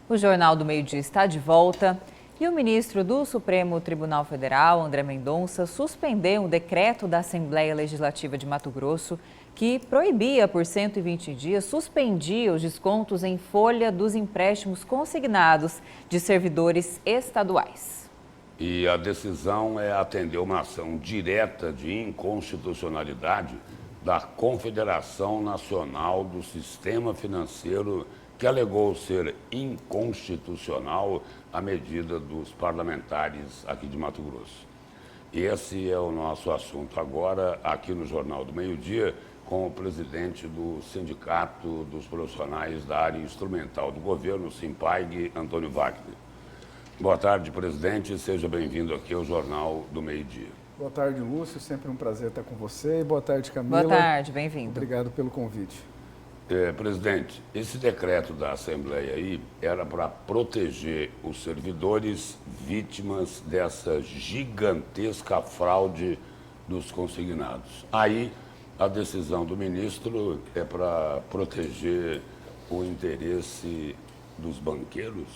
O Jornal do Meio-Dia está de volta e o ministro do Supremo Tribunal Federal, André Mendonça, suspendeu um decreto da Assembleia Legislativa de Mato Grosso que proibia por 120 dias, suspendia os descontos em folha dos empréstimos consignados de servidores estaduais. E a decisão é atender uma ação direta de inconstitucionalidade da Confederação Nacional do Sistema Financeiro, que alegou ser inconstitucional a medida dos parlamentares aqui de Mato Grosso. Esse é o nosso assunto agora, aqui no Jornal do Meio-Dia, com o presidente do Sindicato dos Profissionais da Área Instrumental do Governo, Simpag, Antônio Wagner. Boa tarde, presidente, seja bem-vindo aqui ao Jornal do Meio-Dia. Boa tarde, Lúcio, sempre um prazer estar com você. Boa tarde, Camila. Boa tarde, bem-vindo. Obrigado pelo convite. Presidente, esse decreto da Assembleia aí era para proteger os servidores vítimas dessa gigantesca fraude dos consignados. Aí, a decisão do ministro é para proteger o interesse dos banqueiros?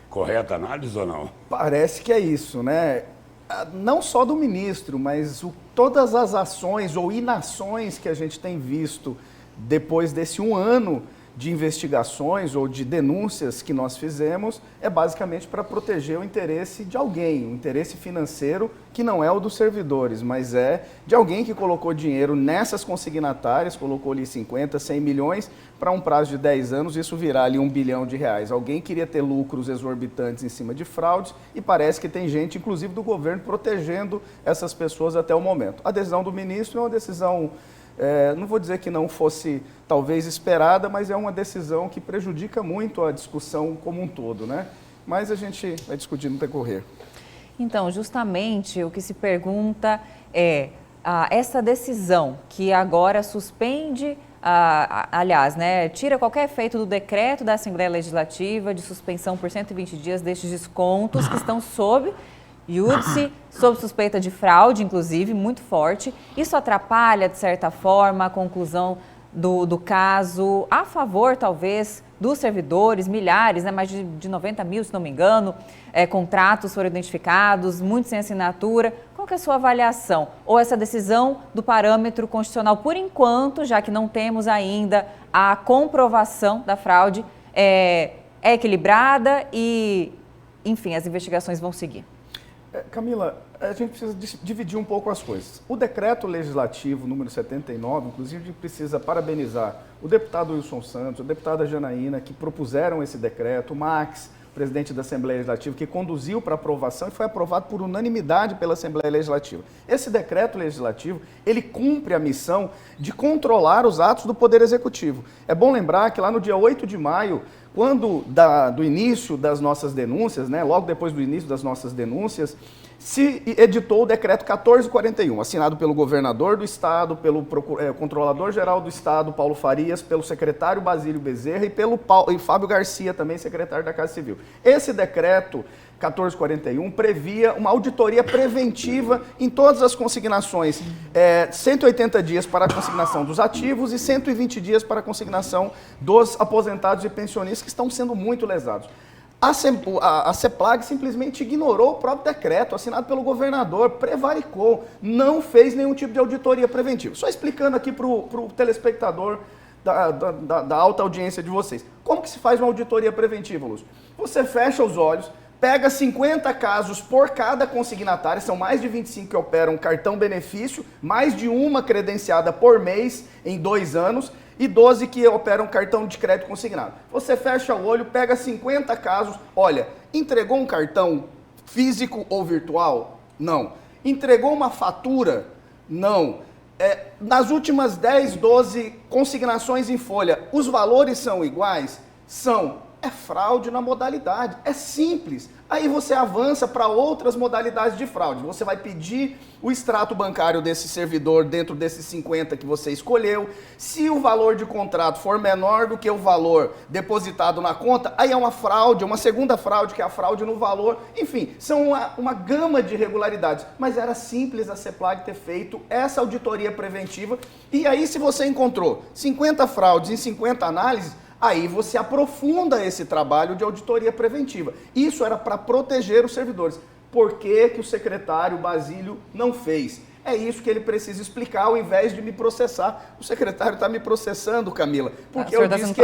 Correta análise ou não? Parece que é isso, né? Não só do ministro, mas todas as ações ou inações que a gente tem visto depois desse um ano de investigações ou de denúncias que nós fizemos, é basicamente para proteger o interesse de alguém, o interesse financeiro que não é o dos servidores, mas é de alguém que colocou dinheiro nessas consignatárias, colocou ali 50, 100 milhões para um prazo de 10 anos, isso virar ali R$1 bilhão. Alguém queria ter lucros exorbitantes em cima de fraudes e parece que tem gente, inclusive do governo, protegendo essas pessoas até o momento. A decisão do ministro é uma decisão... não vou dizer que não fosse talvez esperada, mas é uma decisão que prejudica muito a discussão como um todo, né? Mas a gente vai discutir no decorrer. Então, justamente o que se pergunta é essa decisão que agora suspende, aliás, né, tira qualquer efeito do decreto da Assembleia Legislativa de suspensão por 120 dias destes descontos que estão sob júdice, sob suspeita de fraude, inclusive, muito forte. Isso atrapalha, de certa forma, a conclusão do caso a favor, talvez, dos servidores, milhares, né, mais de 90 mil, se não me engano, contratos foram identificados, muitos sem assinatura. Qual que é a sua avaliação? Ou essa decisão do parâmetro constitucional, por enquanto, já que não temos ainda a comprovação da fraude, é equilibrada e, enfim, as investigações vão seguir? Camila, a gente precisa dividir um pouco as coisas. O decreto legislativo número 79, inclusive, a gente precisa parabenizar o deputado Wilson Santos, a deputada Janaína, que propuseram esse decreto, o Max, presidente da Assembleia Legislativa, que conduziu para aprovação e foi aprovado por unanimidade pela Assembleia Legislativa. Esse decreto legislativo, ele cumpre a missão de controlar os atos do Poder Executivo. É bom lembrar que lá no dia 8 de maio, quando do início das nossas denúncias, né, logo depois do início das nossas denúncias, se editou o decreto 1441, assinado pelo governador do estado, pelo controlador-geral do estado, Paulo Farias, pelo secretário Basílio Bezerra e pelo Fábio Garcia, também secretário da Casa Civil. Esse decreto 1441 previa uma auditoria preventiva em todas as consignações, 180 dias para a consignação dos ativos e 120 dias para a consignação dos aposentados e pensionistas que estão sendo muito lesados. A CEPLAG simplesmente ignorou o próprio decreto assinado pelo governador, prevaricou, não fez nenhum tipo de auditoria preventiva. Só explicando aqui para o telespectador da alta audiência de vocês. Como que se faz uma auditoria preventiva, Lúcio? Você fecha os olhos, pega 50 casos por cada consignatário, são mais de 25 que operam cartão benefício, mais de uma credenciada por mês em 2 anos, e 12 que operam cartão de crédito consignado. Você fecha o olho, pega 50 casos, olha, entregou um cartão físico ou virtual? Não. Entregou uma fatura? Não. Nas últimas 10, 12 consignações em folha, os valores são iguais? São. É fraude na modalidade, é simples. Aí você avança para outras modalidades de fraude. Você vai pedir o extrato bancário desse servidor dentro desses 50 que você escolheu. Se o valor de contrato for menor do que o valor depositado na conta, aí é uma fraude, uma segunda fraude, que é a fraude no valor. Enfim, são uma gama de irregularidades. Mas era simples a CEPLAG ter feito essa auditoria preventiva. E aí, se você encontrou 50 fraudes em 50 análises, Aí você aprofunda esse trabalho de auditoria preventiva. Isso era para proteger os servidores. Por que que o secretário Basílio não fez? É isso que ele precisa explicar, ao invés de me processar. O secretário está me processando, Camila, porque eu disse que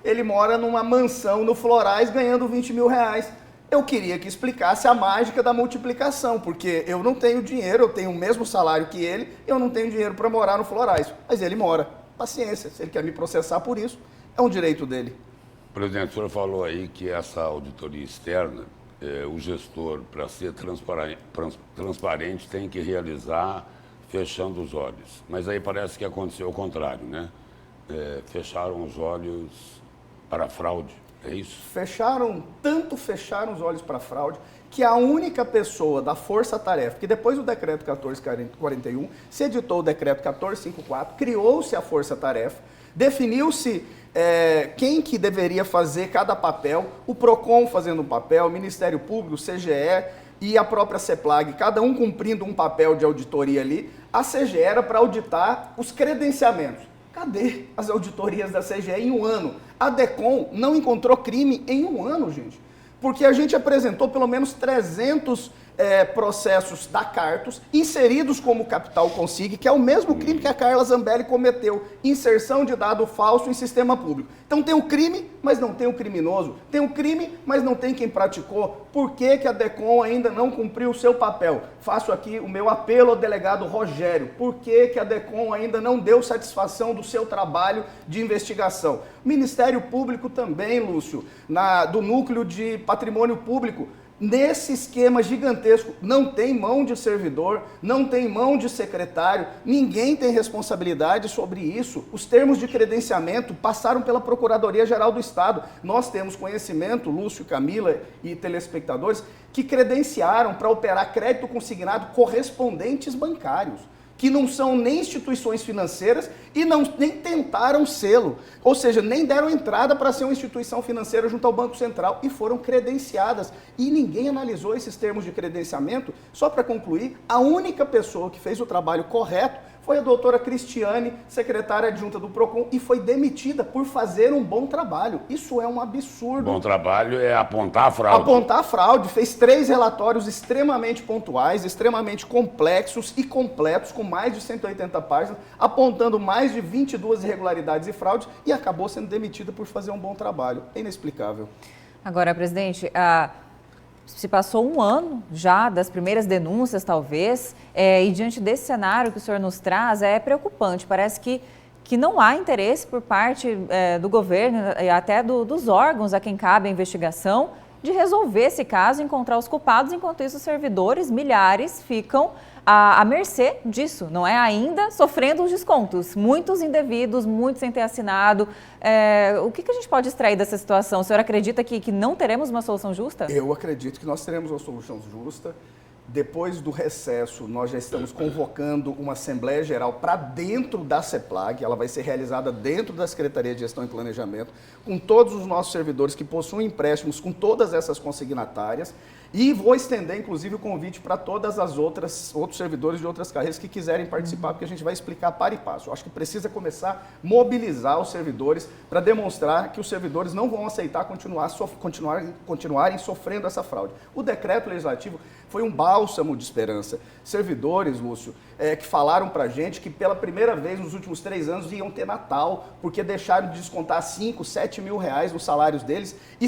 ele mora numa mansão no Florais ganhando 20 mil reais. Eu queria que explicasse a mágica da multiplicação, porque eu não tenho dinheiro, eu tenho o mesmo salário que ele, eu não tenho dinheiro para morar no Florais, mas ele mora. Paciência, se ele quer me processar por isso, é um direito dele. Presidente, o senhor falou aí que essa auditoria externa, o gestor, para ser transparente, tem que realizar fechando os olhos. Mas aí parece que aconteceu o contrário, né? Fecharam os olhos para a fraude, é isso? Fecharam os olhos para a fraude, que a única pessoa da força-tarefa, que depois do decreto 1441, se editou o decreto 1454, criou-se a força-tarefa, definiu-se quem que deveria fazer cada papel, o PROCON fazendo um papel, o Ministério Público, o CGE e a própria CEPLAG, cada um cumprindo um papel de auditoria ali. A CGE era para auditar os credenciamentos. Cadê as auditorias da CGE em um ano? A DECOM não encontrou crime em um ano, gente. Porque a gente apresentou pelo menos 300 processos da Cartos inseridos como Capital Consig, que é o mesmo crime que a Carla Zambelli cometeu, inserção de dado falso em sistema público. Então tem o crime, mas não tem o criminoso. Tem o crime, mas não tem quem praticou. Por que que a DECOM ainda não cumpriu o seu papel? Faço aqui o meu apelo ao delegado Rogério. Por que que a DECOM ainda não deu satisfação do seu trabalho de investigação? O Ministério Público também, Lúcio, do Núcleo de Patrimônio Público, nesse esquema gigantesco, não tem mão de servidor, não tem mão de secretário, ninguém tem responsabilidade sobre isso. Os termos de credenciamento passaram pela Procuradoria-Geral do Estado. Nós temos conhecimento, Lúcio, Camila e telespectadores, que credenciaram para operar crédito consignado correspondentes bancários, que não são nem instituições financeiras e nem tentaram sê-lo. Ou seja, nem deram entrada para ser uma instituição financeira junto ao Banco Central e foram credenciadas. E ninguém analisou esses termos de credenciamento. Só para concluir, a única pessoa que fez o trabalho correto foi a doutora Cristiane, secretária adjunta do PROCON, e foi demitida por fazer um bom trabalho. Isso é um absurdo. Bom trabalho é apontar a fraude. Apontar a fraude. Fez 3 relatórios extremamente pontuais, extremamente complexos e completos, com mais de 180 páginas, apontando mais de 22 irregularidades e fraudes, e acabou sendo demitida por fazer um bom trabalho. É inexplicável. Agora, presidente, se passou um ano já das primeiras denúncias, talvez, e diante desse cenário que o senhor nos traz, é preocupante. Parece que não há interesse por parte do governo e até dos órgãos a quem cabe a investigação de resolver esse caso, encontrar os culpados, enquanto isso os servidores, milhares, ficam à mercê disso, não é? Ainda sofrendo os descontos, muitos indevidos, muitos sem ter assinado. O que a gente pode extrair dessa situação? O senhor acredita que não teremos uma solução justa? Eu acredito que nós teremos uma solução justa. Depois do recesso, nós já estamos convocando uma Assembleia Geral para dentro da CEPLAG, ela vai ser realizada dentro da Secretaria de Gestão e Planejamento, com todos os nossos servidores que possuem empréstimos com todas essas consignatárias, e vou estender, inclusive, o convite para todas as outros servidores de outras carreiras que quiserem participar, porque a gente vai explicar para e passo. Eu acho que precisa começar a mobilizar os servidores para demonstrar que os servidores não vão aceitar continuarem sofrendo essa fraude. O decreto legislativo foi um bálsamo de esperança. Servidores, Lúcio, que falaram para a gente que pela primeira vez nos últimos 3 anos iam ter Natal, porque deixaram de descontar 5, 7 mil reais nos salários deles e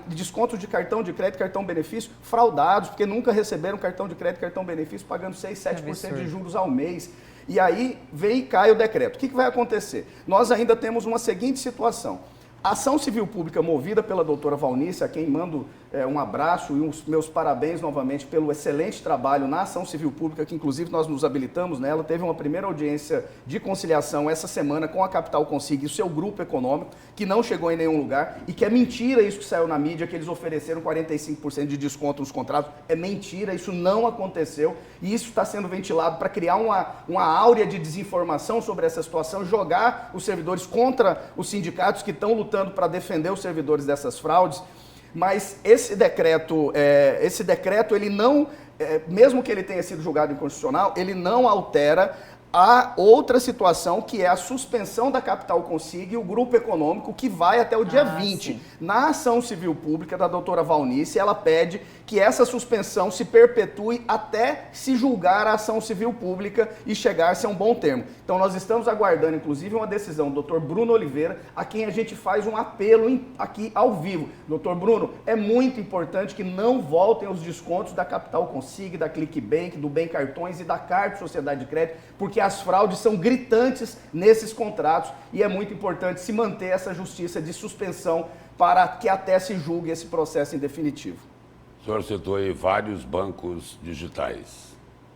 descontos de cartão de crédito, cartão benefício, fraudados, porque nunca receberam cartão de crédito, cartão benefício, pagando 6, 7% de juros ao mês. E aí vem e cai o decreto. O que vai acontecer? Nós ainda temos uma seguinte situação. A ação civil pública movida pela doutora Valnice, a quem mando um abraço e os meus parabéns novamente pelo excelente trabalho na ação civil pública, que inclusive nós nos habilitamos nela, teve uma primeira audiência de conciliação essa semana com a Capital Consig e o seu grupo econômico, que não chegou em nenhum lugar, e que é mentira isso que saiu na mídia, que eles ofereceram 45% de desconto nos contratos. É mentira, isso não aconteceu, e isso está sendo ventilado para criar uma áurea de desinformação sobre essa situação, jogar os servidores contra os sindicatos que estão lutando para defender os servidores dessas fraudes. Mas esse decreto, ele não, mesmo que ele tenha sido julgado inconstitucional, ele não altera há outra situação que é a suspensão da capital consiga e o grupo econômico que vai até o dia 20. Sim. Na ação civil pública da doutora Valnice, ela pede que essa suspensão se perpetue até se julgar a ação civil pública e chegar-se a um bom termo. Então nós estamos aguardando, inclusive, uma decisão do doutor Bruno Oliveira, a quem a gente faz um apelo aqui ao vivo. Doutor Bruno, é muito importante que não voltem os descontos da Capital Consiga, da Clickbank, do Bem Cartões e da Carta Sociedade de Crédito, porque as fraudes são gritantes nesses contratos e é muito importante se manter essa justiça de suspensão para que até se julgue esse processo em definitivo. O senhor citou aí vários bancos digitais.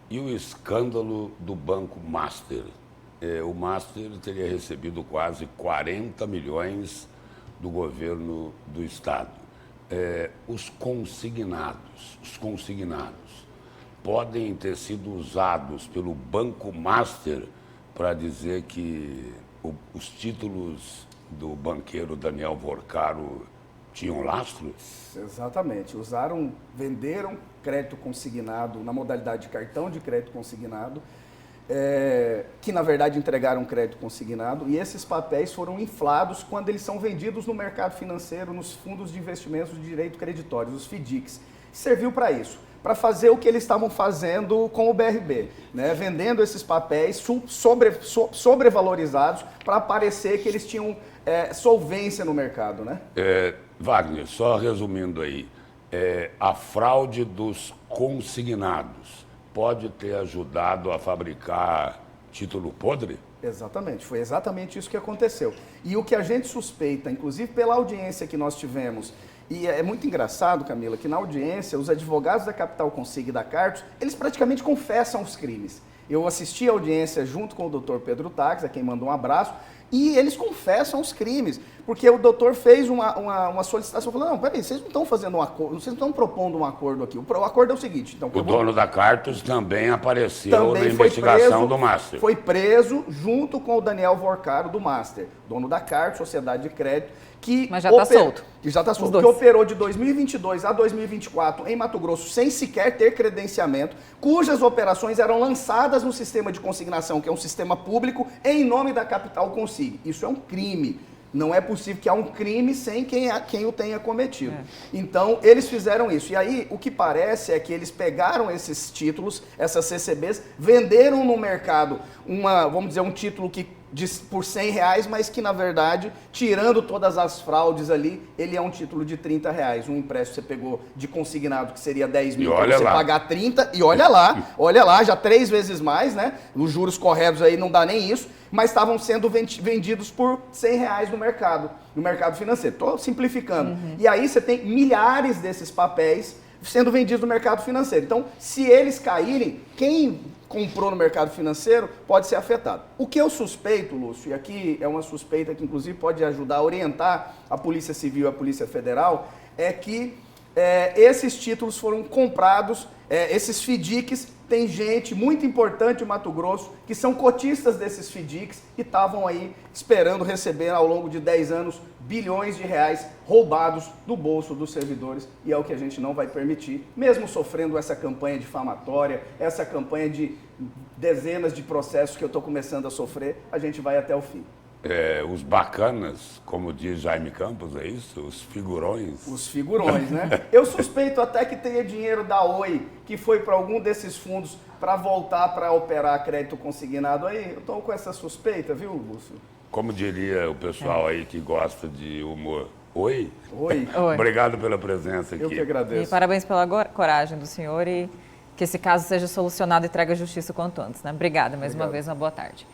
E o escândalo do Banco Master? O Master teria recebido quase 40 milhões do governo do Estado. Os consignados podem ter sido usados pelo Banco Master para dizer que os títulos do banqueiro Daniel Vorcaro tinham lastro? Exatamente. Venderam crédito consignado na modalidade de cartão de crédito consignado, que na verdade entregaram crédito consignado, e esses papéis foram inflados quando eles são vendidos no mercado financeiro, nos fundos de investimentos de direito creditório, os FDICs. Serviu para isso, para fazer o que eles estavam fazendo com o BRB, né? Vendendo esses papéis sobrevalorizados para parecer que eles tinham solvência no mercado, né? Wagner, só resumindo aí, a fraude dos consignados pode ter ajudado a fabricar título podre? Exatamente, foi exatamente isso que aconteceu. E o que a gente suspeita, inclusive pela audiência que nós tivemos, e é muito engraçado, Camila, que na audiência os advogados da Capital Consiga e da Cartos, eles praticamente confessam os crimes. Eu assisti a audiência junto com o doutor Pedro Taques, a quem mandou um abraço, e eles confessam os crimes, porque o doutor fez uma solicitação, falando, não, peraí, vocês não estão fazendo um acordo, vocês não estão propondo um acordo aqui, o acordo é o seguinte... Então, o dono da Cartos também apareceu na investigação do Master. Foi preso junto com o Daniel Vorcaro do Master, dono da Cartos, Sociedade de Crédito, que... Mas já está solto. Que já está solto, que operou de 2022 a 2024 em Mato Grosso sem sequer ter credenciamento, cujas operações eram lançadas no sistema de consignação, que é um sistema público, em nome da Capital Consiga. Isso é um crime. Não é possível que há um crime sem quem o tenha cometido. Então, eles fizeram isso. E aí, o que parece é que eles pegaram esses títulos, essas CCBs, venderam no mercado vamos dizer, um título que por R$100, mas que, na verdade, tirando todas as fraudes ali, ele é um título de R$30. Um empréstimo você pegou de consignado, que seria 10 mil, para você pagar 30, e olha lá, já 3 vezes mais, né? Os juros corretos aí não dá nem isso, mas estavam sendo vendidos por R$100 no mercado financeiro. Estou simplificando. E aí você tem milhares desses papéis sendo vendidos no mercado financeiro. Então, se eles caírem, quem comprou no mercado financeiro pode ser afetado. O que eu suspeito, Lúcio, e aqui é uma suspeita que inclusive pode ajudar a orientar a Polícia Civil e a Polícia Federal, é que esses títulos foram comprados, esses FDICs, tem gente muito importante em Mato Grosso que são cotistas desses FDICs e estavam aí esperando receber ao longo de 10 anos bilhões de reais roubados do bolso dos servidores, e é o que a gente não vai permitir, mesmo sofrendo essa campanha difamatória, essa campanha de dezenas de processos que eu estou começando a sofrer, a gente vai até o fim. Os bacanas, como diz Jaime Campos, é isso? Os figurões? Os figurões, né? Eu suspeito até que tenha dinheiro da Oi, que foi para algum desses fundos para voltar para operar crédito consignado aí. Eu estou com essa suspeita, viu, Lúcio? Como diria o pessoal aí que gosta de humor. Oi? Oi. Obrigado pela presença aqui. Eu que agradeço. E parabéns pela coragem do senhor e que esse caso seja solucionado e traga justiça quanto antes, né? Obrigada mais uma vez, uma boa tarde.